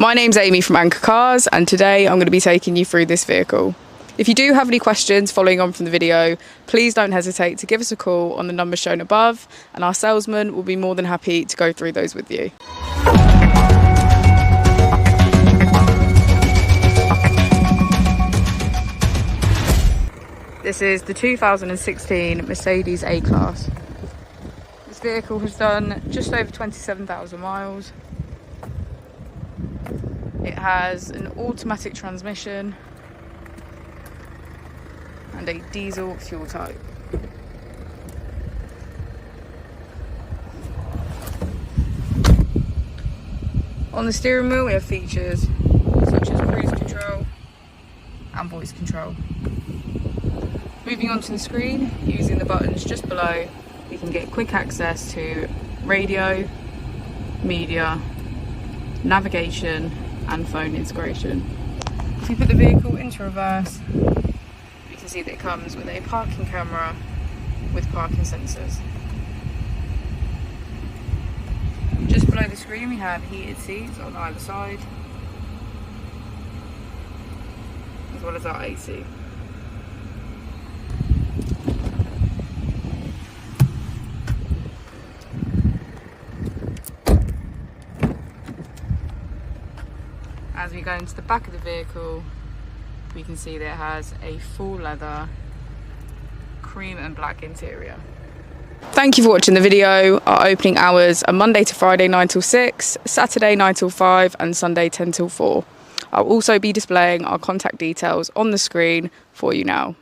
My name's Amy from Anchor Cars, and today I'm going to be taking you through this vehicle. If you do have any questions following on from the video, please don't hesitate to give us a call on the number shown above, and our salesman will be more than happy to go through those with you. This is the 2016 Mercedes A-Class. This vehicle has done just over 27,000 miles. It has an automatic transmission and a diesel fuel type. On the steering wheel we have features such as cruise control and voice control. Moving on to the screen, using the buttons just below, you can get quick access to radio, media, navigation and phone integration. If you put the vehicle into reverse, you can see that it comes with a parking camera with parking sensors. Just below the screen we have heated seats on either side, as well as our AC. As we go into the back of the vehicle, we can see that it has a full leather cream and black interior. Thank you for watching the video. Our opening hours are Monday to Friday 9 till 6, Saturday 9 till 5 and Sunday 10 till 4. I'll also be displaying our contact details on the screen for you now.